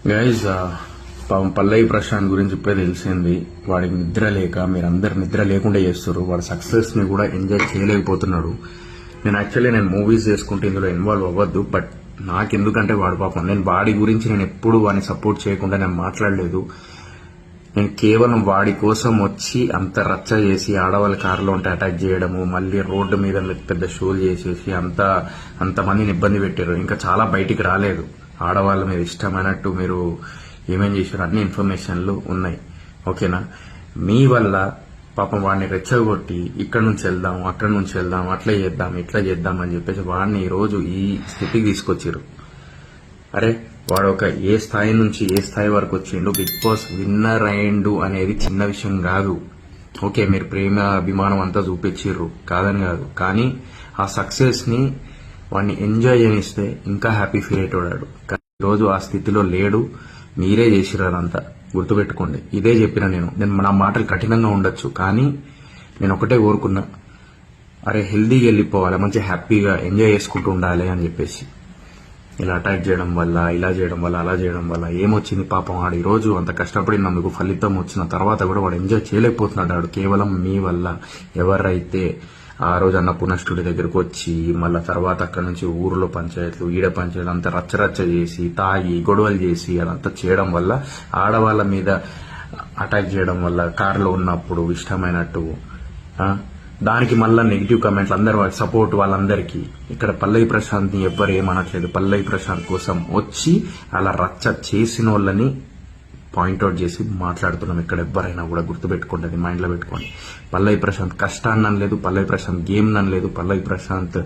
Guys పాపం పల్లవి ప్రశాంత్ గురించి ఇప్పుడే తెలిసింది. వాడికి నిద్ర లేక మీరందరు నిద్ర లేకుండా చేస్తారు. వాడి సక్సెస్ ని కూడా ఎంజాయ్ చేయలేకపోతున్నాడు. నేను మూవీస్ చేసుకుంటే ఇందులో ఇన్వాల్వ్ అవ్వద్దు, బట్ నాకెందుకంటే వాడు పాపం నేను వాడి గురించి నేను ఎప్పుడు వాడిని సపోర్ట్ చేయకుండా నేను మాట్లాడలేదు. నేను కేవలం వాడి కోసం వచ్చి అంత రచ్చ చేసి ఆడవాళ్ళ కారులో ఉంటే అటాక్ చేయడము, మళ్ళీ రోడ్డు మీద పెద్ద షోలు చేసేసి అంతమందిని ఇబ్బంది పెట్టారు. ఇంకా చాలా బయటికి రాలేదు. ఆడవాళ్ళ మీద ఇష్టమైనట్టు మీరు ఏమేం చేశారు అన్ని ఇన్ఫర్మేషన్లు ఉన్నాయి. ఓకేనా? మీ వల్ల పాపం వాడిని రెచ్చగొట్టి ఇక్కడి నుంచి వెళ్దాం, అక్కడి నుంచి వెళ్దాం, అట్లా చేద్దాం, ఇట్లా చేద్దాం అని చెప్పేసి వాడిని ఈ రోజు ఈ స్థితికి తీసుకొచ్చారు. అరే వాడు ఒక ఏ స్థాయి నుంచి ఏ స్థాయి వరకు వచ్చిండు, బిగ్ బాస్ విన్నర్ అయ్యిండు అనేది చిన్న విషయం కాదు. ఓకే, మీరు ప్రేమ అభిమానం అంతా చూపించారు, కాదని కాదు, కానీ ఆ సక్సెస్ ని వాడిని ఎంజాయ్ చేయనిస్తే ఇంకా హ్యాపీ ఫీల్ అయ్యేటోడాడు. కానీ ఈరోజు ఆ స్థితిలో లేడు. మీరే చేసిర్రు అదంతా, గుర్తుపెట్టుకోండి. ఇదే చెప్పిన నేను నా మాటలు కఠినంగా ఉండొచ్చు, కానీ నేను ఒకటే కోరుకున్నా, అరే హెల్దీగా వెళ్ళిపోవాలి, మంచిగా హ్యాపీగా ఎంజాయ్ చేసుకుంటూ ఉండాలి అని చెప్పేసి. ఇలా అటాక్ చేయడం వల్ల, ఇలా చేయడం వల్ల, అలా చేయడం వల్ల ఏమొచ్చింది పాపం? వాడు ఈ రోజు అంత కష్టపడినందుకు ఫలితం వచ్చిన తర్వాత కూడా వాడు ఎంజాయ్ చేయలేకపోతున్నాడు. వాడు కేవలం మీ వల్ల. ఎవరైతే ఆ రోజు అన్నపూర్ణ స్టూడియో దగ్గరకు వచ్చి మళ్ళా తర్వాత అక్కడ నుంచి ఊరిలో పంచాయతీలు, ఈడ పంచాయతీలు అంతా రచ్చరచ్చ చేసి, తాగి గొడవలు చేసి అదంతా చేయడం వల్ల, ఆడవాళ్ళ మీద అటాక్ చేయడం వల్ల, కారులో ఉన్నప్పుడు ఇష్టమైనట్టు దానికి మళ్ళా నెగిటివ్ కామెంట్లు, అందరు సపోర్ట్ వాళ్ళందరికీ. ఇక్కడ పల్లవి ప్రశాంత్ ని ఎవ్వరు ఏమనట్లేదు. పల్లవి ప్రశాంత్ కోసం వచ్చి అలా రచ్చ చేసిన వాళ్ళని పాయింట్అవుట్ చేసి మాట్లాడుతున్నాం. ఇక్కడ ఎవ్వరైనా కూడా గుర్తుపెట్టుకోండి, అది మైండ్ లో పెట్టుకోండి. పల్లవి ప్రశాంత్ కష్టాన్ని అనలేదు, పల్లవి ప్రశాంత్ గేమ్ అనలేదు, పల్లవి ప్రశాంత్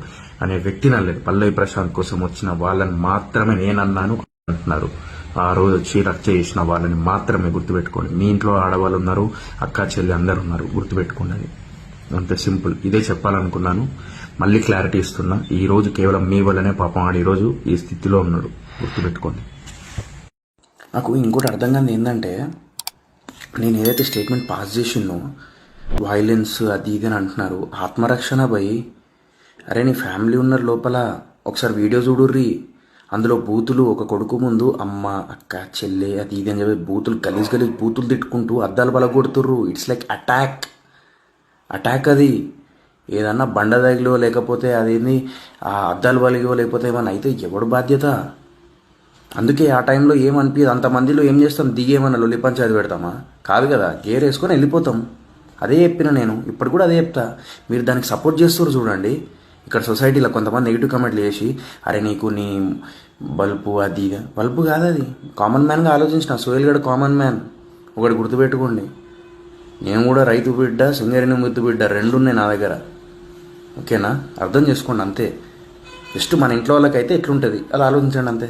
అనే వ్యక్తిని అనలేదు. పల్లవి ప్రశాంత్ కోసం వచ్చిన వాళ్ళని మాత్రమే నేనన్నాను అంటున్నారు. ఆ రోజు వచ్చి రచ్చ చేసిన వాళ్ళని మాత్రమే గుర్తుపెట్టుకోండి. మీ ఇంట్లో ఆడవాళ్ళు ఉన్నారు, అక్క చెల్లి అందరు ఉన్నారు, గుర్తుపెట్టుకోండి. అది అంత సింపుల్. ఇదే చెప్పాలనుకున్నాను. మళ్ళీ క్లారిటీ ఇస్తున్నా. ఈ రోజు కేవలం మీ వల్లనే పాపం ఆడు ఈ రోజు ఈ స్థితిలో ఉన్నాడు, గుర్తుపెట్టుకోండి. నాకు ఇంకోటి అర్థం కాదు ఏంటంటే, నేను ఏదైతే స్టేట్మెంట్ పాస్ చేసినో వైలెన్స్ అది ఇది అని అంటున్నారు. ఆత్మరక్షణ భయ్. అరే నీ ఫ్యామిలీ ఉన్నారు లోపల, ఒకసారి వీడియో చూడుర్రి. అందులో బూతులు, ఒక కొడుకు ముందు అమ్మ, అక్క, చెల్లె అది ఇది అని చెప్పి బూతులు గలీజ్ బూతులు తిట్టుకుంటూ అద్దాలు బలగొడుతుర్రు. It's like attack. అది ఏదన్నా బండదగిలో లేకపోతే అదేంది ఆ అద్దాలు బలిగో లేకపోతే ఏమన్నా అయితే ఎవడు బాధ్యత? అందుకే ఆ టైంలో ఏమనిపించదు. అంతమందిలో ఏం చేస్తాం? దిగేమన్నా లొల్లి పంచాయతీ పెడతామా? కాదు కదా, గేర్ వేసుకొని వెళ్ళిపోతాం. అదే చెప్పిన నేను, ఇప్పుడు కూడా అదే చెప్తా. మీరు దానికి సపోర్ట్ చేస్తారు చూడండి. ఇక్కడ సొసైటీలో కొంతమంది నెగిటివ్ కామెంట్లు చేసి, అరే నీకు నీ బల్బు అది బల్బు కాదు, అది కామన్ మ్యాన్గా ఆలోచించిన. సోయల్ గడ్ కామన్ మ్యాన్. ఒకటి గుర్తుపెట్టుకోండి, నేను కూడా రైతు బిడ్డ, సింగరేణి ముద్దు బిడ్డ, రెండున్నాయి నా దగ్గర. ఓకేనా? అర్థం చేసుకోండి అంతే. జస్ట్ మన ఇంట్లో వాళ్ళకైతే ఎట్లుంటుంది అది ఆలోచించండి అంతే.